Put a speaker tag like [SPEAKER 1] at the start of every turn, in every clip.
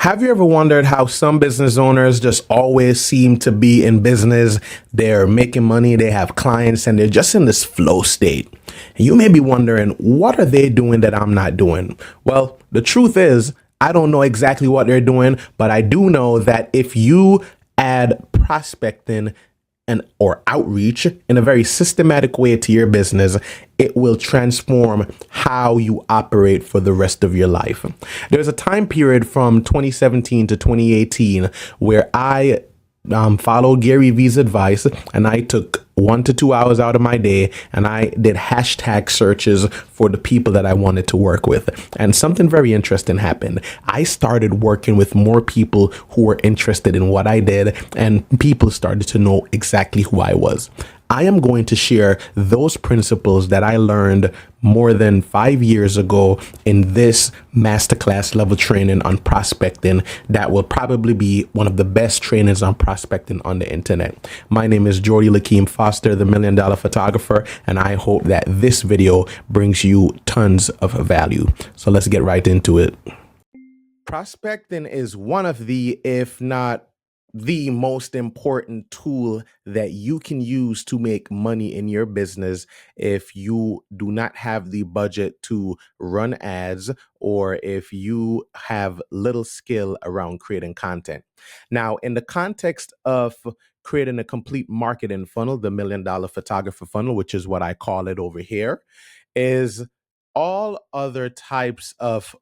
[SPEAKER 1] Have you ever wondered how some business owners just always seem to be in business? They're making money, they have clients, and they're just in this flow state. And you may be wondering, what are they doing that I'm not doing? Well, the truth is, I don't know exactly what they're doing, but I do know that if you add prospecting and or outreach in a very systematic way to your business, it will transform how you operate for the rest of your life. There's a time period from 2017 to 2018 where I followed Gary Vee's advice and I took 1 to 2 hours out of my day and I did hashtag searches for the people that I wanted to work with. And something very interesting happened. I started working with more people who were interested in what I did, and people started to know exactly who I was. I am going to share those principles that I learned more than 5 years ago in this masterclass level training on prospecting that will probably be one of the best trainings on prospecting on the internet. My name is Jordi-Lakeem Foster, the $1 Million Photographer, and I hope that this video brings you tons of value. So let's get right into it. Prospecting is one of the, if not the most important tool that you can use to make money in your business if you do not have the budget to run ads or if you have little skill around creating content. Now, in the context of creating a complete marketing funnel, the $1 Million Photographer funnel, which is what I call it over here, is all other types of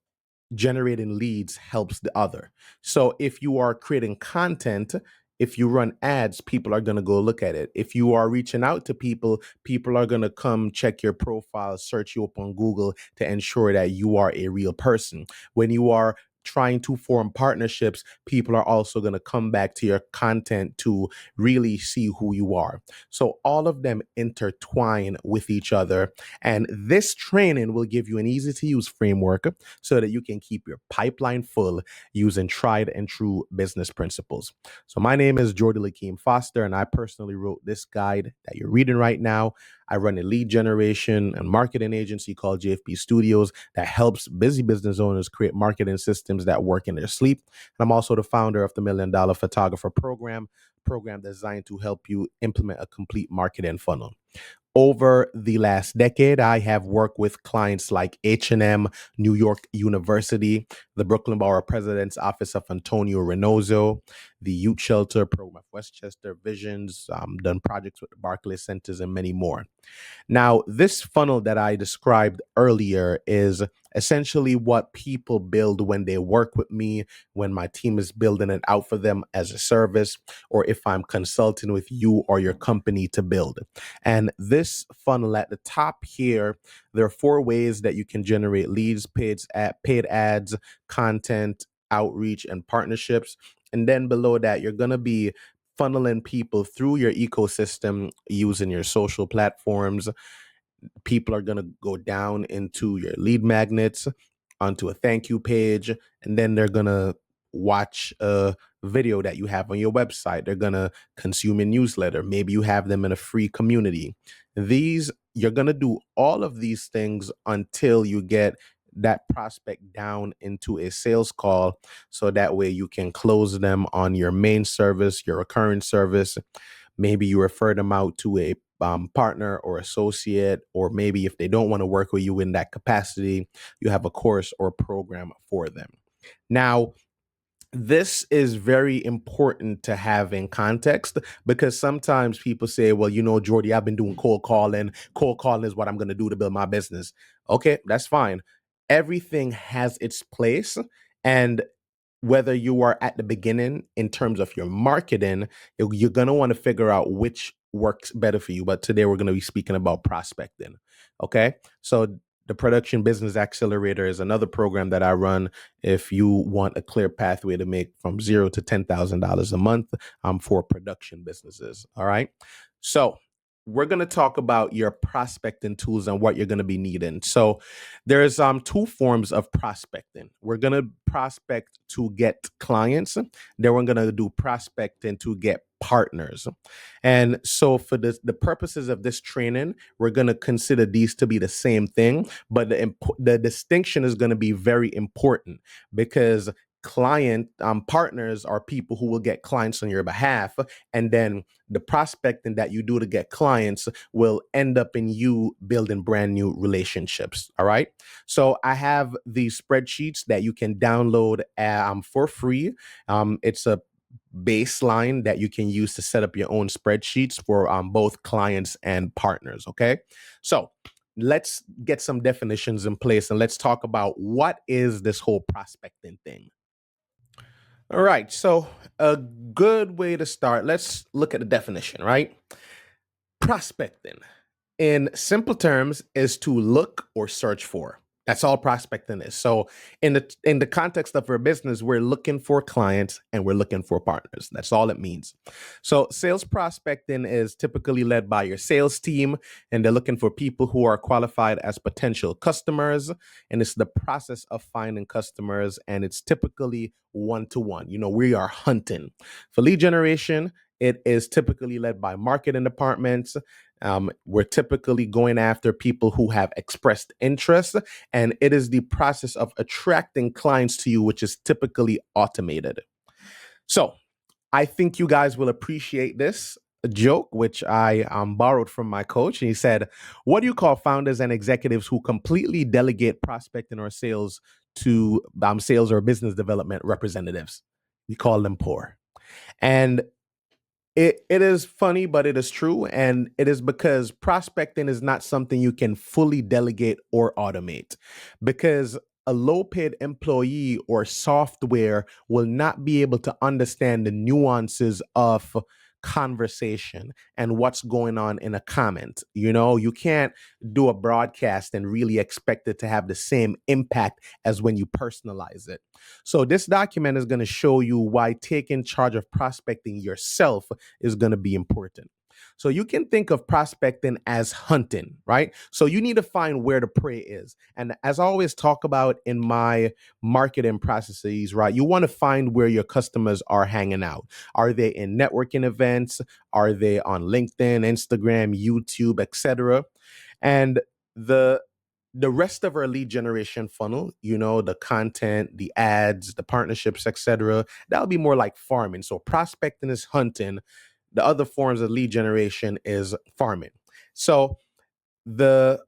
[SPEAKER 1] generating leads helps the other. So if you are creating content, if you run ads, people are going to go look at it. If you are reaching out to people, people are going to come check your profile, search you up on Google to ensure that you are a real person. When you are trying to form partnerships, people are also going to come back to your content to really see who you are. So all of them intertwine with each other. And this training will give you an easy to use framework so that you can keep your pipeline full using tried and true business principles. So my name is Jordi-Lakeem Foster, and I personally wrote this guide that you're reading right now. I run a lead generation and marketing agency called JFP Studios that helps busy business owners create marketing systems that work in their sleep. And I'm also the founder of the $1 Million Photographer program designed to help you implement a complete marketing funnel. Over the last decade, I have worked with clients like H&M, New York University, the Brooklyn Borough President's Office of Antonio Reynoso, the Youth Shelter Program of Westchester Visions, done projects with the Barclays Centers, and many more. Now, this funnel that I described earlier is essentially what people build when they work with me, when my team is building it out for them as a service, or if I'm consulting with you or your company to build. And this funnel at the top here, there are 4 ways that you can generate leads, paid ads, content, outreach, and partnerships. And then below that, you're going to be funneling people through your ecosystem using your social platforms. People are going to go down into your lead magnets, onto a thank you page, and then they're going to watch a video that you have on your website. They're going to consume a newsletter. Maybe you have them in a free community. You're going to do all of these things until you get that prospect down into a sales call, so that way you can close them on your main service, your recurring service. Maybe you refer them out to a partner or associate, or maybe if they don't want to work with you in that capacity, you have a course or program for them. Now, this is very important to have in context, because sometimes people say, well, Jordi, I've been doing cold calling. Cold calling is what I'm going to do to build my business. Okay, that's fine. Everything has its place. And whether you are at the beginning in terms of your marketing, you're going to want to figure out which works better for you. But today we're going to be speaking about prospecting. Okay. So the Production Business Accelerator is another program that I run if you want a clear pathway to make from $0 to $10,000 a month for production businesses. All right. So we're going to talk about your prospecting tools and what you're going to be needing. So there's 2 forms of prospecting. We're going to prospect to get clients. Then we're going to do prospecting to get partners. And so for the purposes of this training, we're going to consider these to be the same thing, but the distinction is going to be very important, because client partners are people who will get clients on your behalf, and then the prospecting that you do to get clients will end up in you building brand new relationships. All right, so I have these spreadsheets that you can download for free. It's a baseline that you can use to set up your own spreadsheets for both clients and partners. Okay, so let's get some definitions in place and let's talk about what is this whole prospecting thing. All right, so a good way to start, let's look at the definition, right? Prospecting, in simple terms, is to look or search for. That's all prospecting is. So in the context of our business, we're looking for clients and we're looking for partners. That's all it means. So sales prospecting is typically led by your sales team, and they're looking for people who are qualified as potential customers. And it's the process of finding customers, and it's typically one to one. We are hunting. For lead generation, it is typically led by marketing departments. We're typically going after people who have expressed interest, and it is the process of attracting clients to you, which is typically automated. So I think you guys will appreciate this joke, which I borrowed from my coach. And he said, "What do you call founders and executives who completely delegate prospecting or sales to sales or business development representatives? We call them poor." And it is funny, but it is true. And it is because prospecting is not something you can fully delegate or automate, because a low paid employee or software will not be able to understand the nuances of conversation and what's going on in a comment. You can't do a broadcast and really expect it to have the same impact as when you personalize it. So this document is going to show you why taking charge of prospecting yourself is going to be important. So you can think of prospecting as hunting, right? So you need to find where the prey is. And as I always talk about in my marketing processes, right, you want to find where your customers are hanging out. Are they in networking events? Are they on LinkedIn, Instagram, YouTube, etc.? And the the rest of our lead generation funnel, the content, the ads, the partnerships, etc., that'll be more like farming. So prospecting is hunting. The other forms of lead generation is farming. So the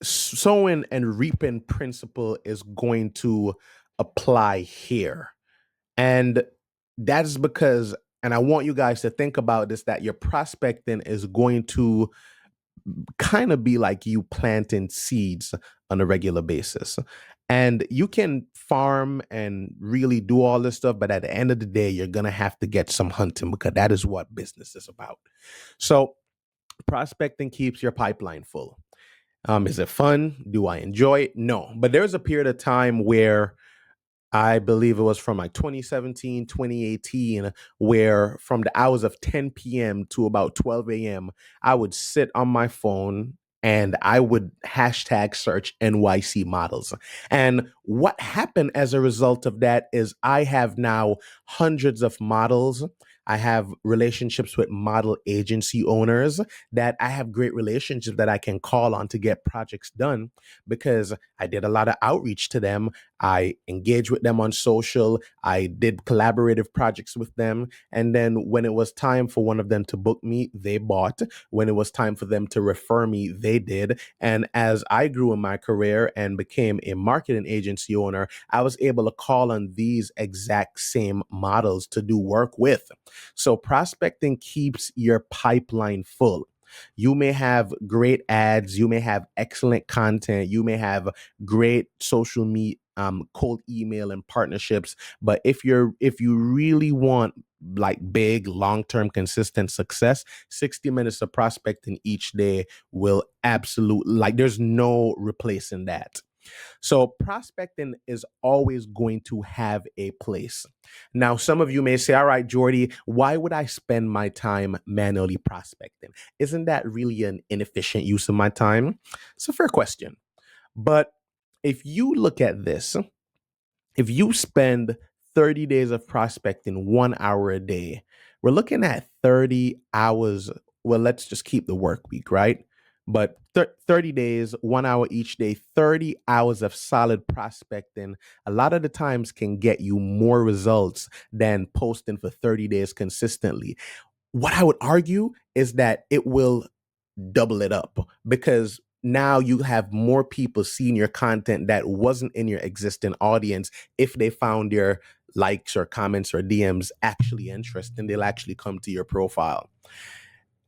[SPEAKER 1] sowing and reaping principle is going to apply here. And that is because, and I want you guys to think about this, that your prospecting is going to kind of be like you planting seeds on a regular basis. And you can farm and really do all this stuff, but at the end of the day, you're going to have to get some hunting, because that is what business is about. So, prospecting keeps your pipeline full. Is it fun? Do I enjoy it? No. But there's a period of time where I believe it was from like 2017, 2018, where from the hours of 10 p.m. to about 12 a.m., I would sit on my phone and I would hashtag search NYC models. And what happened as a result of that is I have now hundreds of models. I have relationships with model agency owners that I have great relationships that I can call on to get projects done, because I did a lot of outreach to them. I engaged with them on social. I did collaborative projects with them. And then when it was time for one of them to book me, they bought. When it was time for them to refer me, they did. And as I grew in my career and became a marketing agency owner, I was able to call on these exact same models to do work with. So prospecting keeps your pipeline full. You may have great ads, you may have excellent content, you may have great social media, cold email and partnerships. But if you really want like big, long-term, consistent success, 60 minutes of prospecting each day will absolutely, like, there's no replacing that. So prospecting is always going to have a place. Now, some of you may say, all right, Jordy, why would I spend my time manually prospecting? Isn't that really an inefficient use of my time? It's a fair question. But if you look at this, if you spend 30 days of prospecting 1 hour a day, we're looking at 30 hours. Well, let's just keep the work week, right? But 30 days, 1 hour each day, 30 hours of solid prospecting, a lot of the times can get you more results than posting for 30 days consistently. What I would argue is that it will double it up because now you have more people seeing your content that wasn't in your existing audience. If they found your likes or comments or DMs actually interesting, they'll actually come to your profile.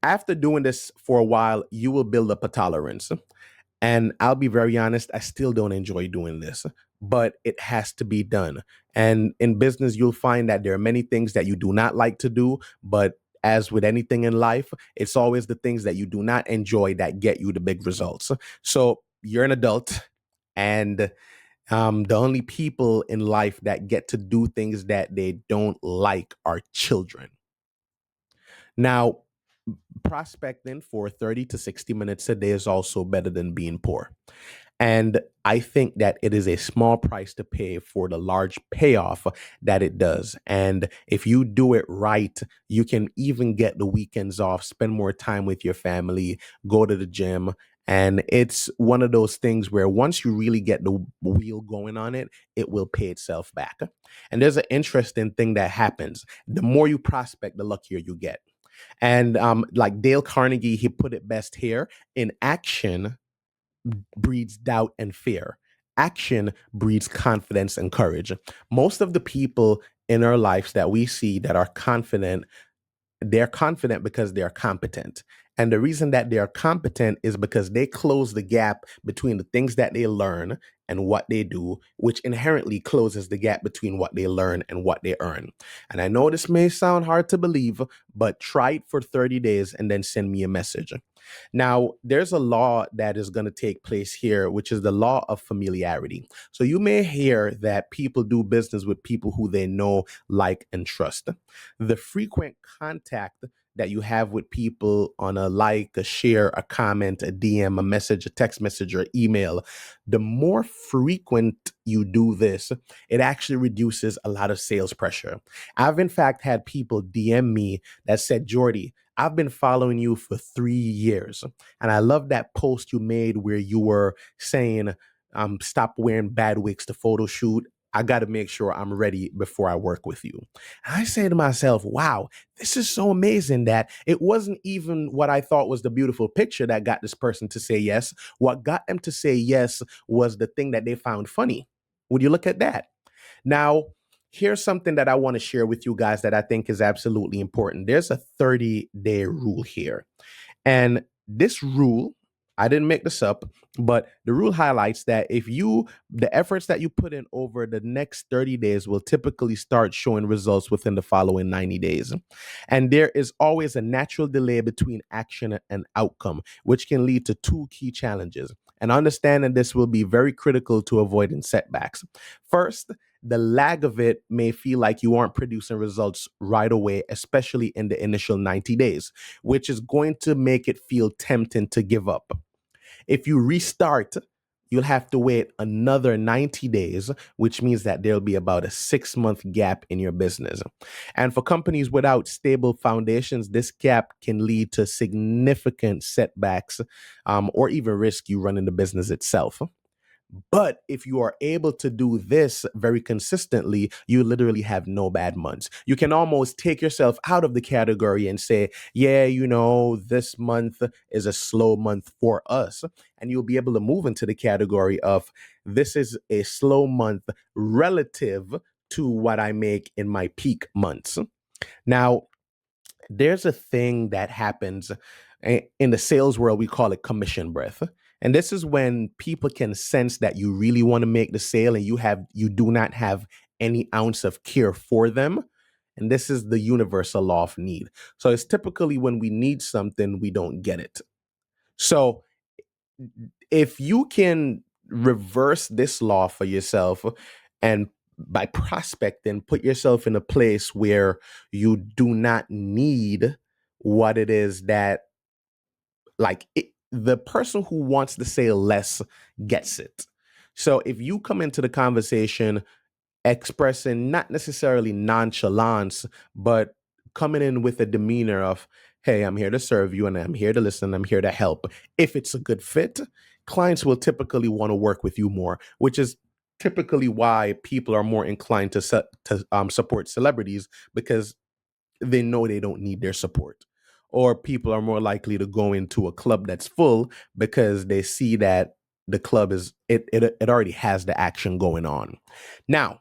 [SPEAKER 1] After doing this for a while, you will build up a tolerance. And I'll be very honest, I still don't enjoy doing this, but it has to be done. And in business, you'll find that there are many things that you do not like to do, but as with anything in life, it's always the things that you do not enjoy that get you the big results. So you're an adult, and the only people in life that get to do things that they don't like are children. Now, prospecting for 30 to 60 minutes a day is also better than being poor. And I think that it is a small price to pay for the large payoff that it does. And if you do it right, you can even get the weekends off, spend more time with your family, go to the gym. And it's one of those things where once you really get the wheel going on it, it will pay itself back. And there's an interesting thing that happens. The more you prospect, the luckier you get. And like Dale Carnegie, he put it best here: in action breeds doubt and fear. Action breeds confidence and courage. Most of the people in our lives that we see that are confident, they're confident because they're competent. And the reason that they are competent is because they close the gap between the things that they learn and what they do, which inherently closes the gap between what they learn and what they earn. And I know this may sound hard to believe, but try it for 30 days and then send me a message. Now, there's a law that is going to take place here, which is the law of familiarity. So you may hear that people do business with people who they know, like, and trust. The frequent contact that you have with people on a like, a share, a comment, a DM, a message, a text message, or email, the more frequent you do this, it actually reduces a lot of sales pressure. I've in fact had people DM me that said, Jordy, I've been following you for 3 years. And I love that post you made where you were saying, stop wearing bad wigs to photo shoot. I got to make sure I'm ready before I work with you. And I say to myself, wow, this is so amazing that it wasn't even what I thought was the beautiful picture that got this person to say yes. What got them to say yes was the thing that they found funny. Would you look at that? Now, here's something that I want to share with you guys that I think is absolutely important. There's a 30-day rule here. And this rule, I didn't make this up, but the rule highlights that the efforts that you put in over the next 30 days will typically start showing results within the following 90 days. And there is always a natural delay between action and outcome, which can lead to two key challenges. And understanding this will be very critical to avoiding setbacks. First, the lag of it may feel like you aren't producing results right away, especially in the initial 90 days, which is going to make it feel tempting to give up. If you restart, you'll have to wait another 90 days, which means that there'll be about a 6 month gap in your business. And for companies without stable foundations, this gap can lead to significant setbacks, or even risk you running the business itself. But if you are able to do this very consistently, you literally have no bad months. You can almost take yourself out of the category and say, yeah, this month is a slow month for us. And you'll be able to move into the category of this is a slow month relative to what I make in my peak months. Now, there's a thing that happens in the sales world. We call it commission breath. And this is when people can sense that you really want to make the sale and you do not have any ounce of care for them. And this is the universal law of need. So it's typically when we need something, we don't get it. So if you can reverse this law for yourself and by prospecting, put yourself in a place where you do not need what it is that, the person who wants to say less gets it. So if you come into the conversation expressing not necessarily nonchalance, but coming in with a demeanor of, Hey, I'm here to serve you and I'm here to listen. I'm here to help. If it's a good fit, clients will typically want to work with you more, which is typically why people are more inclined to support celebrities because they know they don't need their support. Or people are more likely to go into a club that's full because they see that the club it already has the action going on. Now,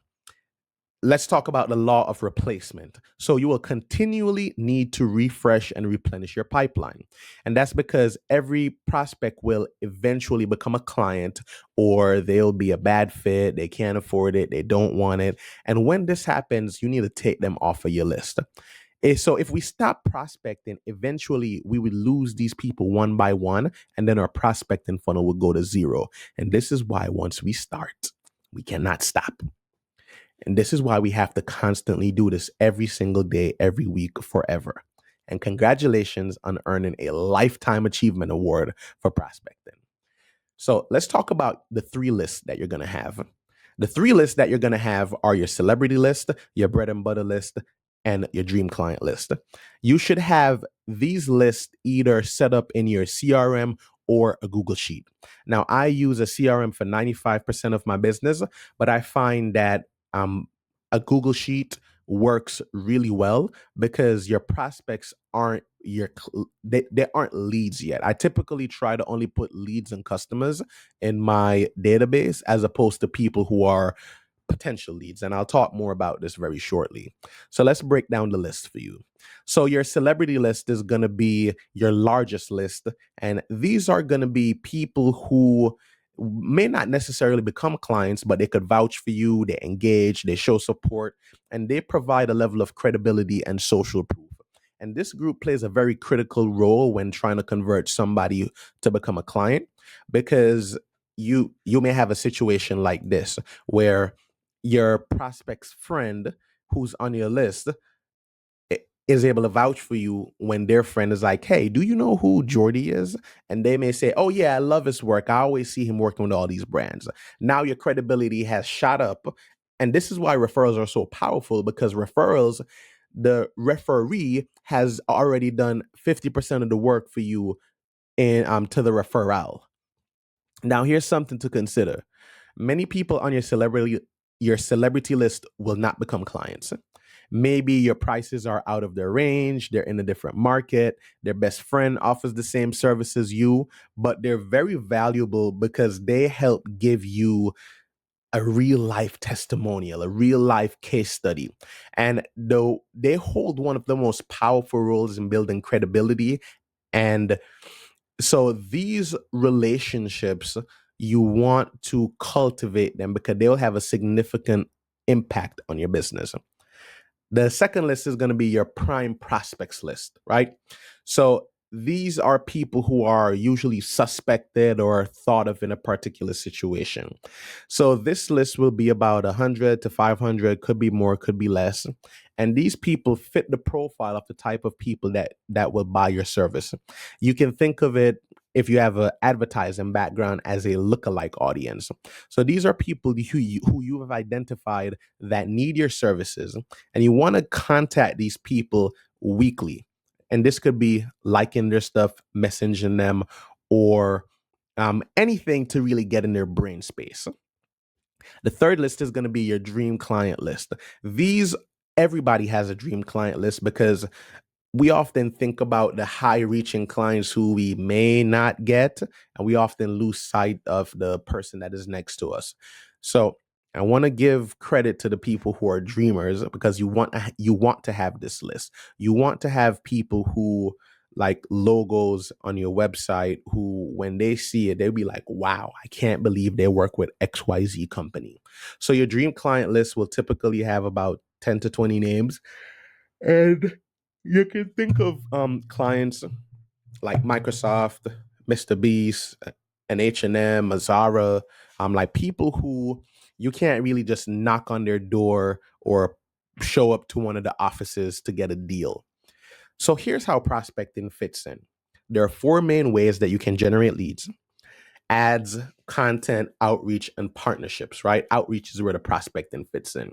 [SPEAKER 1] let's talk about the law of replacement. So you will continually need to refresh and replenish your pipeline. And that's because every prospect will eventually become a client or they'll be a bad fit, they can't afford it, they don't want it. And when this happens, you need to take them off of your list. So if we stop prospecting, eventually we will lose these people one by one, and then our prospecting funnel will go to zero. And this is why once we start, we cannot stop. And this is why we have to constantly do this every single day, every week, forever. And congratulations on earning a Lifetime Achievement Award for prospecting. So let's talk about the three lists that you're going to have. The three lists that you're going to have are your celebrity list, your bread and butter list, and your dream client list. You should have these lists either set up in your CRM or a Google Sheet. Now, I use a CRM for 95% of my business, but I find that a Google Sheet works really well because your prospects aren't they aren't leads yet. I typically try to only put leads and customers in my database as opposed to people who are potential leads. And I'll talk more about this very shortly. So let's break down the list for you. So your celebrity list is going to be your largest list. And these are going to be people who may not necessarily become clients, but they could vouch for you, they engage, they show support, and they provide a level of credibility and social proof. And this group plays a very critical role when trying to convert somebody to become a client because you may have a situation like this where your prospect's friend who's on your list is able to vouch for you when their friend is like, hey, do you know who Jordi is? And they may say, oh, yeah, I love his work. I always see him working with all these brands. Now your credibility has shot up. And this is why referrals are so powerful because referrals, the referee has already done 50% of the work for you in to the referral. Now, here's something to consider. Many people on your celebrity list will not become clients. Maybe your prices are out of their range, they're in a different market, their best friend offers the same service as you, but they're very valuable because they help give you a real life testimonial, a real life case study. And though they hold one of the most powerful roles in building credibility and so these relationships, you want to cultivate them because they'll have a significant impact on your business. The second list is going to be your prime prospects list, right? So these are people who are usually suspected or thought of in a particular situation. So this list will be about 100 to 500, could be more, could be less. And these people fit the profile of the type of people that will buy your service. You can think of it if you have an advertising background as a lookalike audience. So these are people who you have identified that need your services and you want to contact these people weekly. And this could be liking their stuff, messaging them, or anything to really get in their brain space. The third list is going to be your dream client list. These Everybody has a dream client list because we often think about the high reaching clients who we may not get, and we often lose sight of the person that is next to us. So I want to give credit to the people who are dreamers because you want to have this list. You want to have people who like logos on your website who when they see it they'll be like, wow, I can't believe they work with XYZ company. So your dream client list will typically have about 10 to 20 names, and you can think of clients like Microsoft, Mr. Beast, an H&M, a Zara, like people who you can't really just knock on their door or show up to one of the offices to get a deal. So here's how prospecting fits in. There are four main ways that you can generate leads: ads, content, outreach, and partnerships, right? Outreach is where the prospecting fits in.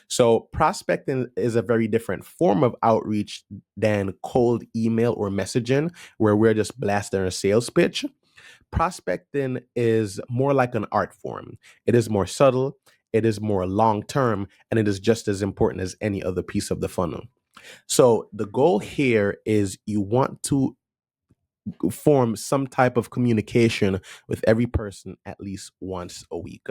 [SPEAKER 1] So, prospecting is a very different form of outreach than cold email or messaging, where we're just blasting a sales pitch. Prospecting is more like an art form. It is more subtle, it is more long term, and it is just as important as any other piece of the funnel. So, the goal here is you want to form some type of communication with every person at least once a week.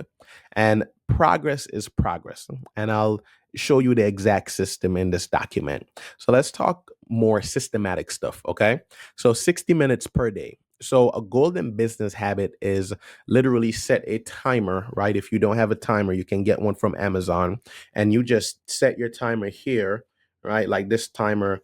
[SPEAKER 1] And progress is progress. And I'll show you the exact system in this document. So let's talk more systematic stuff, okay? So 60 minutes per day. So a golden business habit is literally set a timer, right? If you don't have a timer, you can get one from Amazon and you just set your timer here, right? Like this timer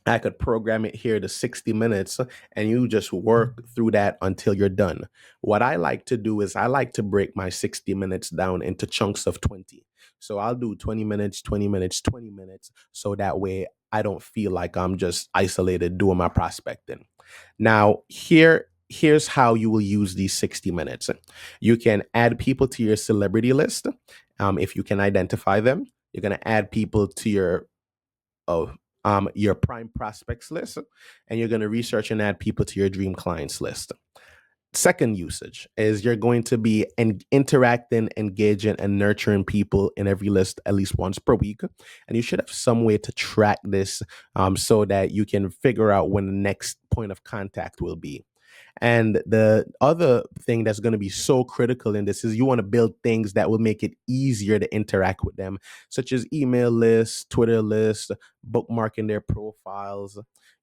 [SPEAKER 1] I could program it here to 60 minutes and you just work through that until you're done. What I like to do is I like to break my 60 minutes down into chunks of 20. So I'll do 20 minutes, 20 minutes, 20 minutes. So that way I don't feel like I'm just isolated doing my prospecting. Now, here's how you will use these 60 minutes. You can add people to your celebrity list if you can identify them. You're going to add people to your prime prospects list, and you're going to research and add people to your dream clients list. Second usage is you're going to be interacting, engaging, and nurturing people in every list at least once per week. And you should have some way to track this so that you can figure out when the next point of contact will be. And the other thing that's going to be so critical in this is you want to build things that will make it easier to interact with them, such as email lists, Twitter lists, bookmarking their profiles.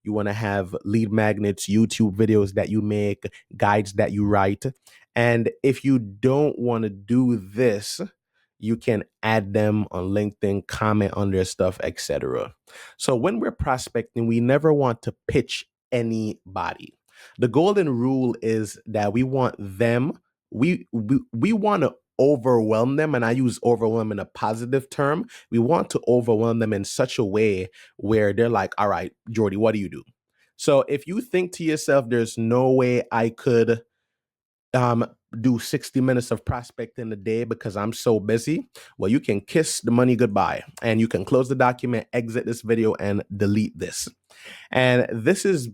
[SPEAKER 1] You want to have lead magnets, YouTube videos that you make, guides that you write. And if you don't want to do this, you can add them on LinkedIn, comment on their stuff, etc. So when we're prospecting, we never want to pitch anybody. The golden rule is that we want them, we want to overwhelm them, and I use overwhelm in a positive term. We want to overwhelm them in such a way where they're like, all right, Jordy, what do you do? So if you think to yourself, there's no way I could um do 60 minutes of prospecting a day because I'm so busy, well, you can kiss the money goodbye and you can close the document, exit this video, and delete this. And this is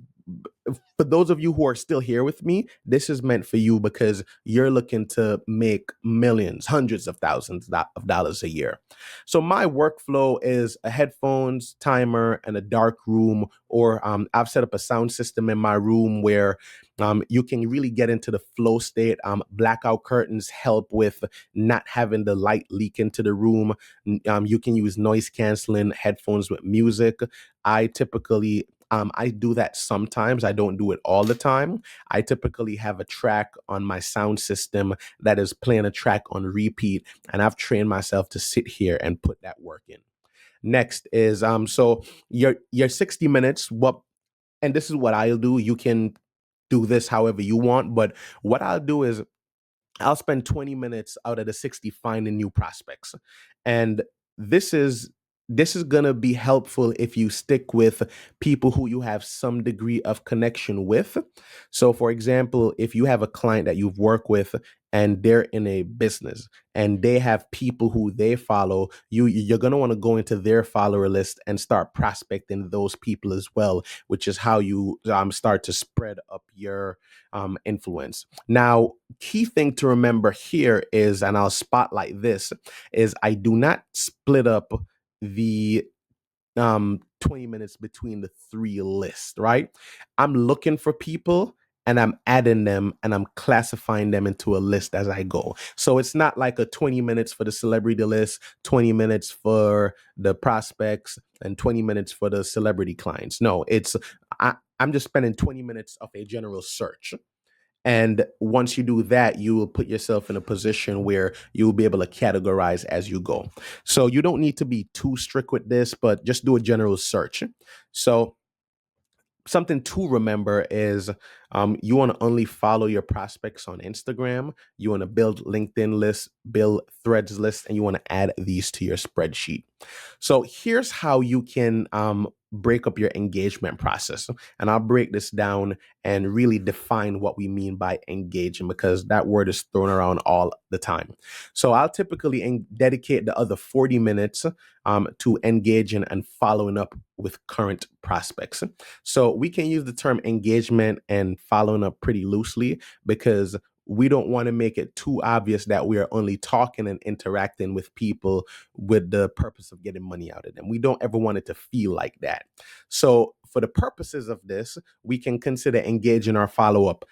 [SPEAKER 1] for those of you who are still here with me, this is meant for you because you're looking to make millions, hundreds of thousands of dollars a year. So my workflow is a headphones, timer, and a dark room, or I've set up a sound system in my room where you can really get into the flow state. Blackout curtains help with not having the light leak into the room. You can use noise canceling headphones with music. I do that sometimes. I don't do it all the time. I typically have a track on my sound system that is playing a track on repeat, and I've trained myself to sit here and put that work in. Next is so your 60 minutes. What and this is what I'll do. You can do this however you want, but what I'll do is I'll spend 20 minutes out of the 60 finding new prospects. And this is this is going to be helpful if you stick with people who you have some degree of connection with. So for example, if you have a client that you've worked with and they're in a business and they have people who they follow, you're going to want to go into their follower list and start prospecting those people as well, which is how you start to spread up your influence. Now, key thing to remember here is, and I'll spotlight this, is I do not split up the 20 minutes between the three lists, right? I'm looking for people and I'm adding them and I'm classifying them into a list as I go. So it's not like a 20 minutes for the celebrity list, 20 minutes for the prospects, and 20 minutes for the celebrity clients. No, I'm just spending 20 minutes of a general search. And once you do that, you will put yourself in a position where you'll be able to categorize as you go. So you don't need to be too strict with this, but just do a general search. So something to remember is you want to only follow your prospects on Instagram. You want to build LinkedIn lists, build threads lists, and you want to add these to your spreadsheet. So here's how you can break up your engagement process. And I'll break this down and really define what we mean by engaging, because that word is thrown around all the time. So I'll typically dedicate the other 40 minutes to engaging and following up with current prospects. So we can use the term engagement and following up pretty loosely, because we don't want to make it too obvious that we are only talking and interacting with people with the purpose of getting money out of them. We don't ever want it to feel like that. So, for the purposes of this, we can consider engaging our follow up,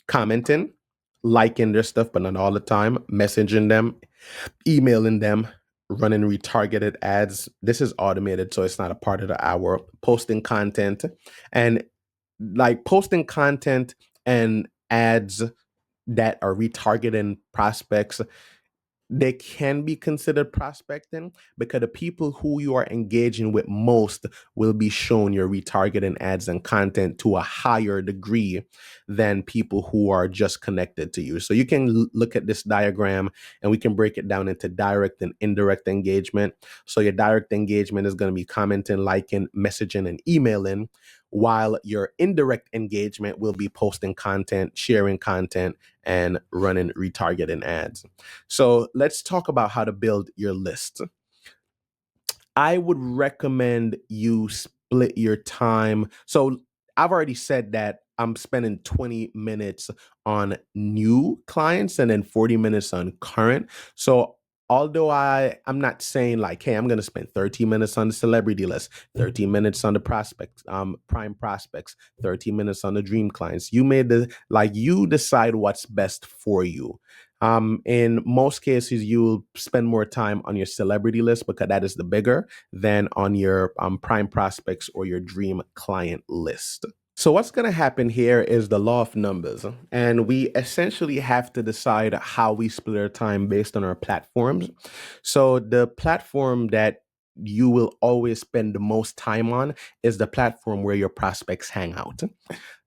[SPEAKER 1] commenting, liking their stuff, but not all the time, messaging them, emailing them, running retargeted ads. This is automated, so it's not a part of the hour. Posting content, and like posting content and ads that are retargeting prospects, they can be considered prospecting, because the people who you are engaging with most will be shown your retargeting ads and content to a higher degree than people who are just connected to you. So you can look at this diagram and we can break it down into direct and indirect engagement. So your direct engagement is going to be commenting, liking, messaging, and emailing, while your indirect engagement will be posting content, sharing content, and running retargeting ads. So let's talk about how to build your list. I would recommend you split your time. So I've already said that I'm spending 20 minutes on new clients and then 40 minutes on current. So although I'm not saying like, hey, I'm going to spend 30 minutes on the celebrity list, 30 minutes on the prospects, prime prospects, 30 minutes on the dream clients. You made the like you decide what's best for you. In most cases, you'll spend more time on your celebrity list because that is the bigger than on your prime prospects or your dream client list. So what's going to happen here is the law of numbers, and we essentially have to decide how we split our time based on our platforms. So the platform that you will always spend the most time on is the platform where your prospects hang out.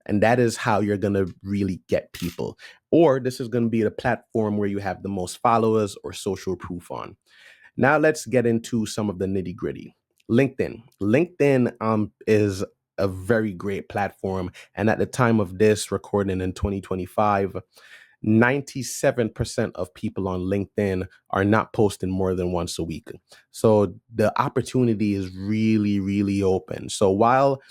[SPEAKER 1] And that is how you're going to really get people. Or this is going to be the platform where you have the most followers or social proof on. Now let's get into some of the nitty gritty. LinkedIn. LinkedIn is a very great platform. And at the time of this recording in 2025, 97% of people on LinkedIn are not posting more than once a week. So the opportunity is really, really open. So while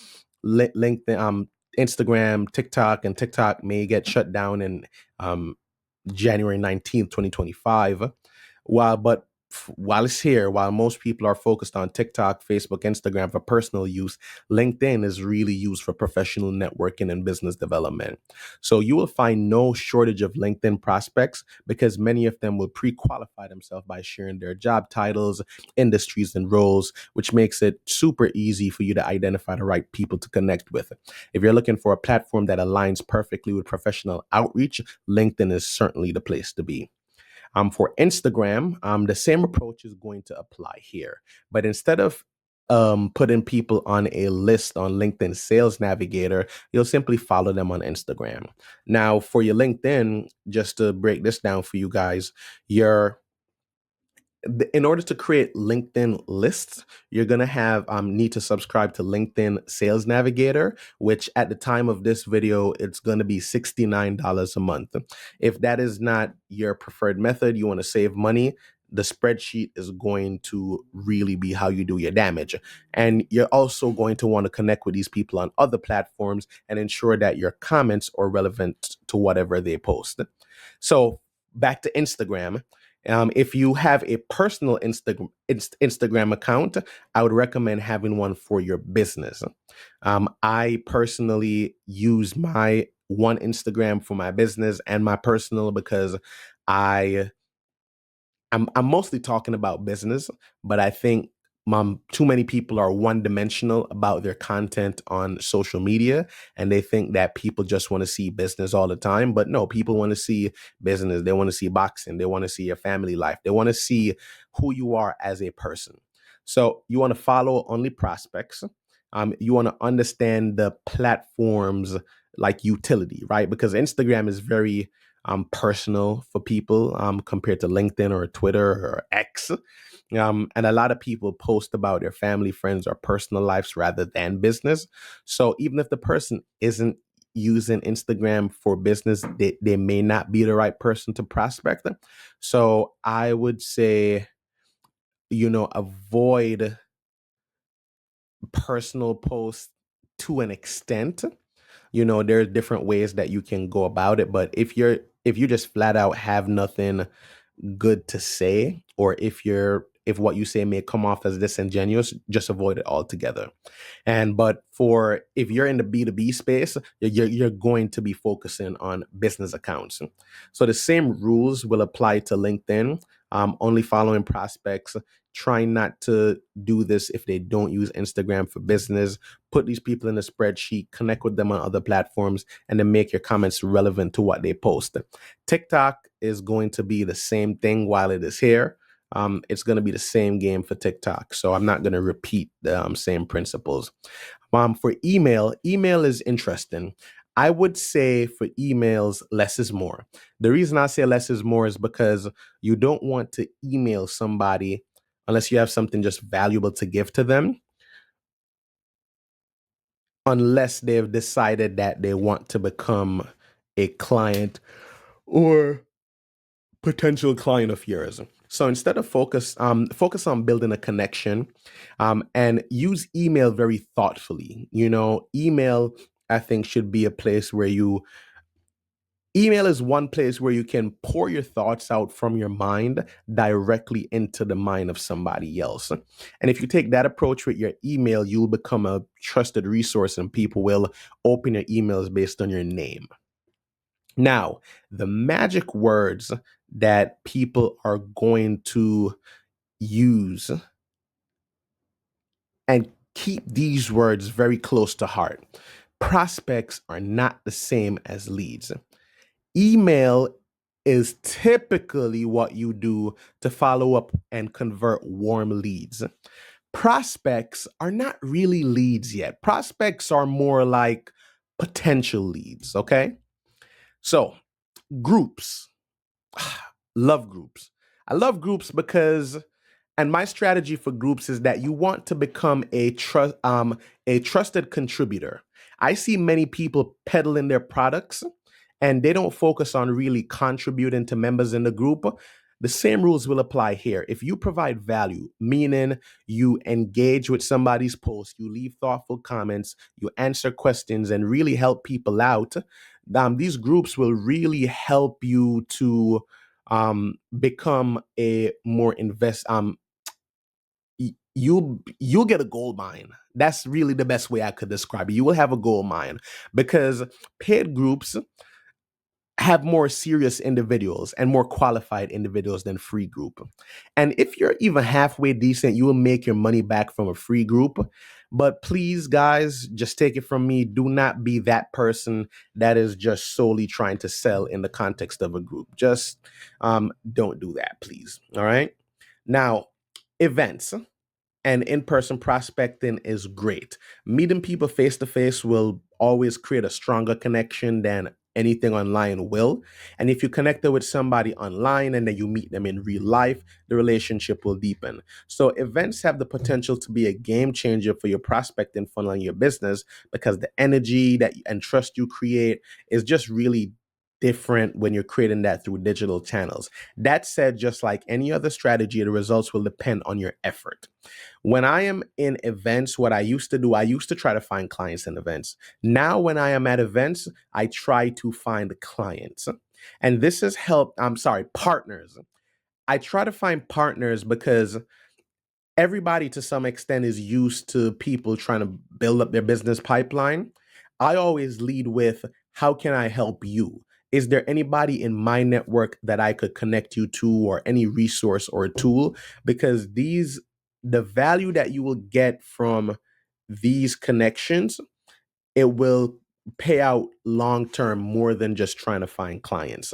[SPEAKER 1] LinkedIn, Instagram, TikTok, and TikTok may get shut down in um, January 19th, 2025. While it's here, while most people are focused on TikTok, Facebook, Instagram for personal use, LinkedIn is really used for professional networking and business development. So you will find no shortage of LinkedIn prospects, because many of them will pre-qualify themselves by sharing their job titles, industries, and roles, which makes it super easy for you to identify the right people to connect with. If you're looking for a platform that aligns perfectly with professional outreach, LinkedIn is certainly the place to be. For Instagram, the same approach is going to apply here. But instead of putting people on a list on LinkedIn Sales Navigator, you'll simply follow them on Instagram. Now, for your LinkedIn, just to break this down for you guys, your in order to create LinkedIn lists, you're gonna have need to subscribe to LinkedIn Sales Navigator, which at the time of this video, it's gonna be $69 a month. If that is not your preferred method, you want to save money, the spreadsheet is going to really be how you do your damage. And you're also going to want to connect with these people on other platforms and ensure that your comments are relevant to whatever they post. So back to Instagram. If you have a personal Instagram account, I would recommend having one for your business. I personally use my one Instagram for my business and my personal, because I I'm mostly talking about business, but I think too many people are one dimensional about their content on social media, and they think that people just want to see business all the time. But no, people want to see business. They want to see boxing. They want to see your family life. They want to see who you are as a person. So you want to follow only prospects. You want to understand the platforms like utility, right? Because Instagram is very personal for people compared to LinkedIn or Twitter or X. And a lot of people post about their family, friends, or personal lives rather than business. So even if the person isn't using Instagram for business, they may not be the right person to prospect them. So I would say, avoid personal posts to an extent. There's different ways that you can go about it, but if you just flat out have nothing good to say, or if what you say may come off as disingenuous, just avoid it altogether. But for if you're in the B2B space, you're going to be focusing on business accounts. So the same rules will apply to LinkedIn. Only following prospects. Trying not to do this if they don't use Instagram for business. Put these people in a spreadsheet, connect with them on other platforms, and then make your comments relevant to what they post. TikTok is going to be the same thing while it is here. It's going to be the same game for TikTok. So I'm not going to repeat the same principles. For email is interesting. I would say for emails, less is more. The reason I say less is more is because you don't want to email somebody unless you have something just valuable to give to them, unless they've decided that they want to become a client or potential client of yours. So instead of focus on building a connection, and use email very thoughtfully. Email, I think, should be a place where you email is one place where you can pour your thoughts out from your mind directly into the mind of somebody else. And if you take that approach with your email, you'll become a trusted resource, and people will open your emails based on your name. Now, the magic words that people are going to use, and keep these words very close to heart. Prospects are not the same as leads. Email is typically what you do to follow up and convert warm leads. Prospects are not really leads yet. Prospects are more like potential leads, okay? So, groups. Love groups. I love groups because, and my strategy for groups is that you want to become a trusted contributor. I see many people peddling their products, and they don't focus on really contributing to members in the group. The same rules will apply here. If you provide value, meaning you engage with somebody's post, you leave thoughtful comments, you answer questions, and really help people out, these groups will really help you to become a more you'll get a gold mine. That's really the best way I could describe it. You will have a gold mine because paid groups have more serious individuals and more qualified individuals than free group. And if you're even halfway decent, you will make your money back from a free group. But please, guys, just take it from me. Do not be that person that is just solely trying to sell in the context of a group. Just don't do that, please. All right. Now, events and in-person prospecting is great. Meeting people face to face will always create a stronger connection than anything online will. And if you connected with somebody online and then you meet them in real life, the relationship will deepen. So events have the potential to be a game changer for your prospecting funnel and your business, because the energy that and trust you create is just really different when you're creating that through digital channels. That said, just like any other strategy, the results will depend on your effort. When I am in events, what I used to do, I used to try to find clients in events. Now, when I am at events, I try to find clients. And this has helped, I'm sorry, partners. I try to find partners because everybody to some extent is used to people trying to build up their business pipeline. I always lead with, how can I help you? Is there anybody in my network that I could connect you to, or any resource or tool? Because the value that you will get from these connections, it will pay out long term more than just trying to find clients.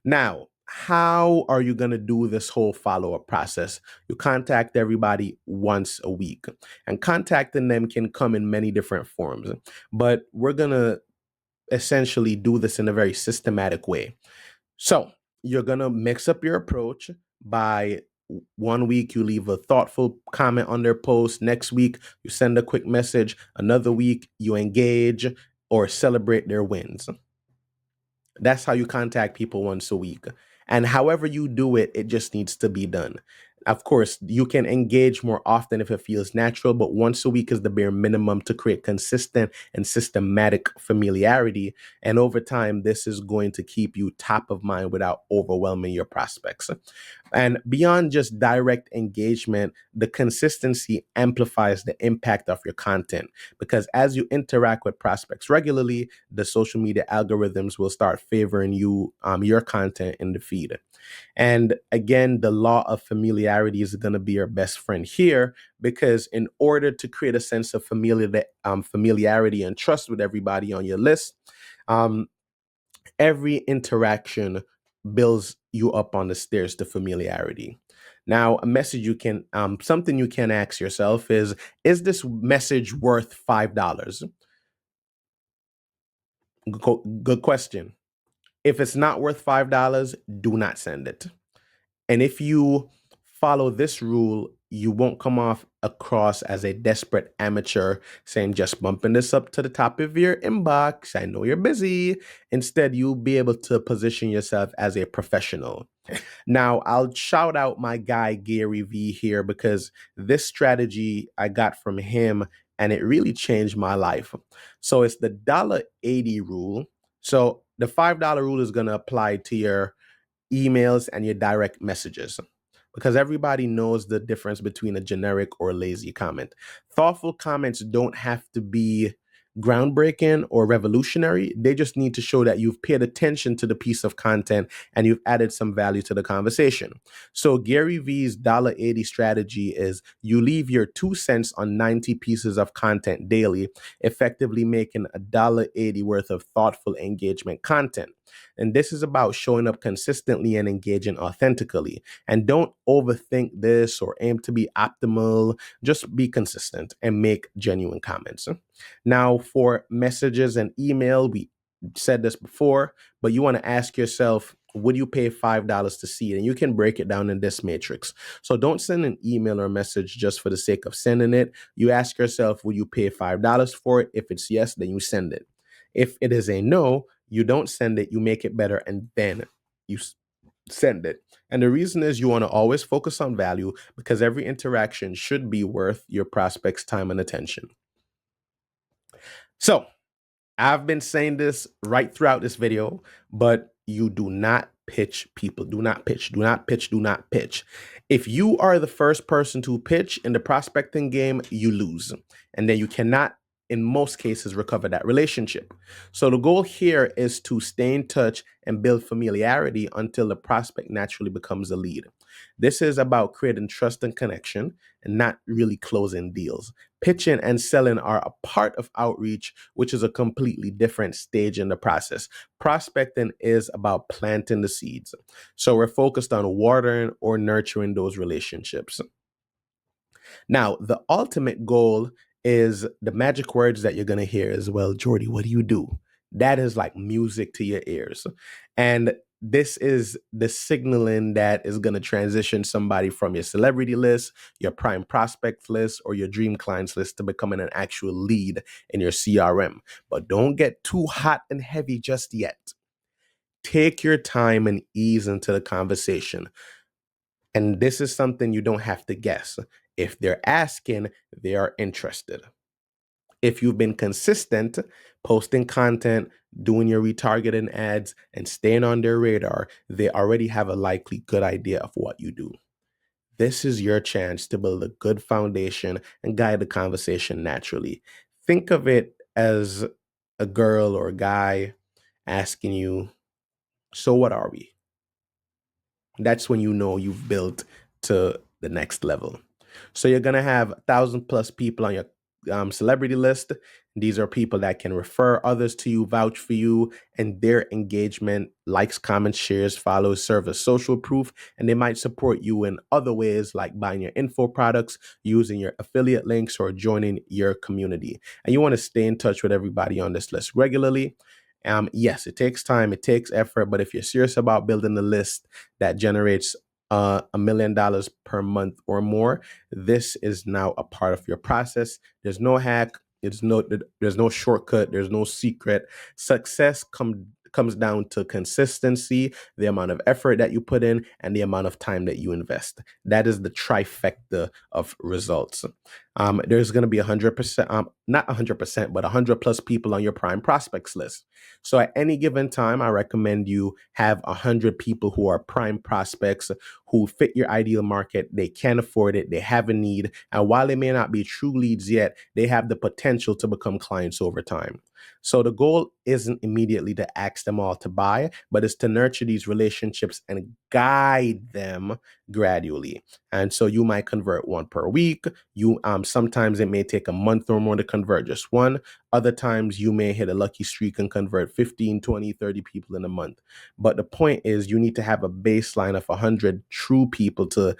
[SPEAKER 1] Now, how are you going to do this whole follow up process? You contact everybody once a week, and contacting them can come in many different forms, but we're going to essentially do this in a very systematic way. So, you're going to mix up your approach by One week you leave a thoughtful comment on their post. Next week you send a quick message. Another week you engage or celebrate their wins. That's how you contact people once a week. And however you do it, it just needs to be done. Of course, you can engage more often if it feels natural, but once a week is the bare minimum to create consistent and systematic familiarity. And over time, this is going to keep you top of mind without overwhelming your prospects. And beyond just direct engagement, the consistency amplifies the impact of your content because as you interact with prospects regularly, the social media algorithms will start favoring your content in the feed. And again, the law of familiarity is going to be your best friend here because in order to create a sense of familiarity and trust with everybody on your list, um, every interaction builds you up on the stairs to familiarity. Now, a message you can, something you can ask yourself is this message worth $5? Good question. If it's not worth $5, do not send it. And if you follow this rule, you won't come off across as a desperate amateur saying, just bumping this up to the top of your inbox. I know you're busy. Instead, you'll be able to position yourself as a professional. Now, I'll shout out my guy, Gary V, here because this strategy I got from him and it really changed my life. So it's the $80 rule. So the $5 rule is going to apply to your emails and your direct messages because everybody knows the difference between a generic or lazy comment. Thoughtful comments don't have to be groundbreaking or revolutionary. They just need to show that you've paid attention to the piece of content and you've added some value to the conversation. So Gary V's $80 strategy is you leave your 2 cents on 90 pieces of content daily, effectively making $80 worth of thoughtful engagement content. And this is about showing up consistently and engaging authentically. And don't overthink this or aim to be optimal. Just be consistent and make genuine comments. Now, for messages and email, we said this before, but you want to ask yourself, would you pay $5 to see it? And you can break it down in this matrix. So don't send an email or message just for the sake of sending it. You ask yourself, will you pay $5 for it? If it's yes, then you send it. If it is a no, you don't send it, you make it better, and then you send it. And the reason is you want to always focus on value because every interaction should be worth your prospect's time and attention. So I've been saying this right throughout this video, but you do not pitch people. Do not pitch. Do not pitch. Do not pitch. If you are the first person to pitch in the prospecting game, you lose. And then you cannot, in most cases, recover that relationship. So the goal here is to stay in touch and build familiarity until the prospect naturally becomes a lead. This is about creating trust and connection and not really closing deals. Pitching and selling are a part of outreach, which is a completely different stage in the process. Prospecting is about planting the seeds. So we're focused on watering or nurturing those relationships. Now, the ultimate goal is the magic words that you're going to hear as well. Jordy, what do you do? That is like music to your ears. And this is the signaling that is going to transition somebody from your celebrity list, your prime prospect list, or your dream clients list to becoming an actual lead in your CRM. But don't get too hot and heavy just yet. Take your time and ease into the conversation. And this is something you don't have to guess. If they're asking, they are interested. If you've been consistent, posting content, doing your retargeting ads, and staying on their radar, they already have a likely good idea of what you do. This is your chance to build a good foundation and guide the conversation naturally. Think of it as a girl or a guy asking you, so what are we? That's when you know you've built to the next level. So you're going to have 1,000+ people on your celebrity list. These are people that can refer others to you, vouch for you, and their engagement, likes, comments, shares, follows, serve as social proof. And they might support you in other ways like buying your info products, using your affiliate links, or joining your community. And you want to stay in touch with everybody on this list regularly. Yes, it takes time, it takes effort, but if you're serious about building a list that generates $1 million per month or more, this is now a part of your process. There's no hack. There's no shortcut. There's no secret. Success comes down to consistency, the amount of effort that you put in, and the amount of time that you invest. That is the trifecta of results. There's going to be 100%, not 100%, but 100 plus people on your prime prospects list. So at any given time, I recommend you have 100 people who are prime prospects who fit your ideal market. They can afford it. They have a need. And while they may not be true leads yet, they have the potential to become clients over time. So the goal isn't immediately to ask them all to buy, but it's to nurture these relationships and guide them gradually. And so you might convert one per week. You sometimes it may take a month or more to convert just one. Other times you may hit a lucky streak and convert 15, 20, 30 people in a month. But the point is you need to have a baseline of 100 true people to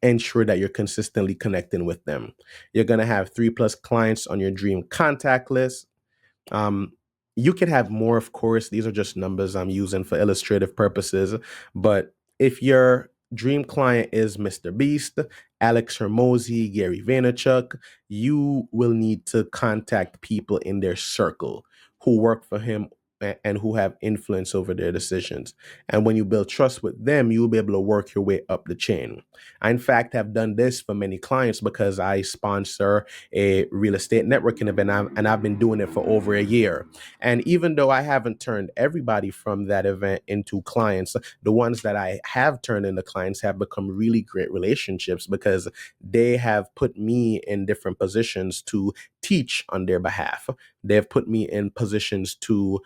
[SPEAKER 1] ensure that you're consistently connecting with them. You're going to have 3+ clients on your dream contact list. Um, you can have more, of course. These are just numbers I'm using for illustrative purposes. But if your dream client is Mr. Beast, Alex Hermosi, Gary Vaynerchuk, you will need to contact people in their circle who work for him and who have influence over their decisions. And when you build trust with them, you'll be able to work your way up the chain. I, in fact, have done this for many clients because I sponsor a real estate networking event, and I've been doing it for over a year. And even though I haven't turned everybody from that event into clients, the ones that I have turned into clients have become really great relationships because they have put me in different positions to teach on their behalf. They've put me in positions to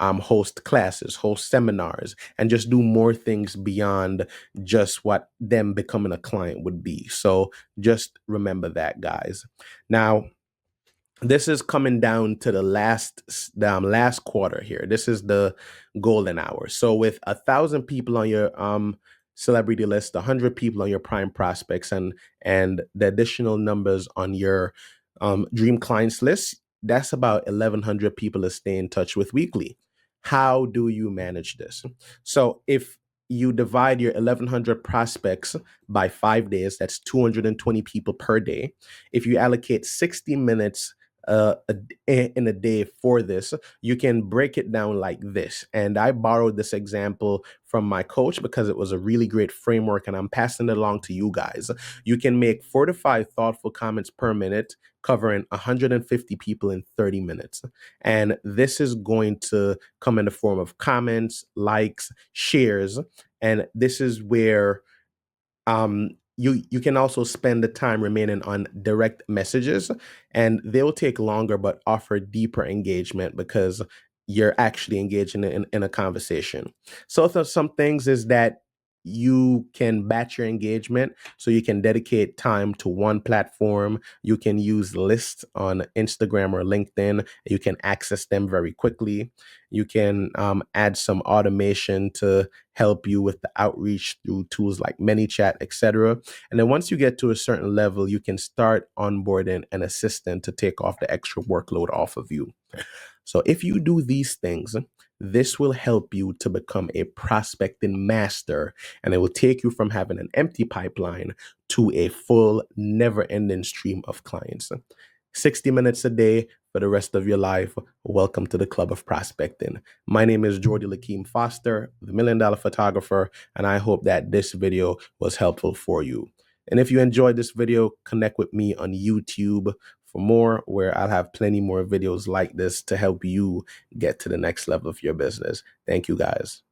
[SPEAKER 1] host classes, host seminars, and just do more things beyond just what them becoming a client would be. So just remember that, guys. Now, this is coming down to the last quarter here. This is the golden hour. So with 1,000 people on your celebrity list, 100 people on your prime prospects, and the additional numbers on your dream clients list, that's about 1,100 people to stay in touch with weekly. How do you manage this? So if you divide your 1,100 prospects by 5 days, that's 220 people per day. If you allocate 60 minutes in a day for this, you can break it down like this. And I borrowed this example from my coach because it was a really great framework, and I'm passing it along to you guys. You can make 4 to 5 thoughtful comments per minute, covering 150 people in 30 minutes. And this is going to come in the form of comments, likes, shares. And this is where you can also spend the time remaining on direct messages, and they'll take longer but offer deeper engagement because you're actually engaging in a conversation. So some things is that you can batch your engagement, so you can dedicate time to one platform. You can use lists on Instagram or LinkedIn. You can access them very quickly. You can add some automation to help you with the outreach through tools like ManyChat, etc. And then once you get to a certain level, you can start onboarding an assistant to take off the extra workload off of you. So if you do these things, this will help you to become a prospecting master, and it will take you from having an empty pipeline to a full, never-ending stream of clients. 60 minutes a day for the rest of your life. Welcome to the Club of Prospecting. My name is Jordi-Lakeem Foster, the $1 Million Photographer, and I hope that this video was helpful for you. And if you enjoyed this video, connect with me on YouTube for more, where I'll have plenty more videos like this to help you get to the next level of your business. Thank you, guys.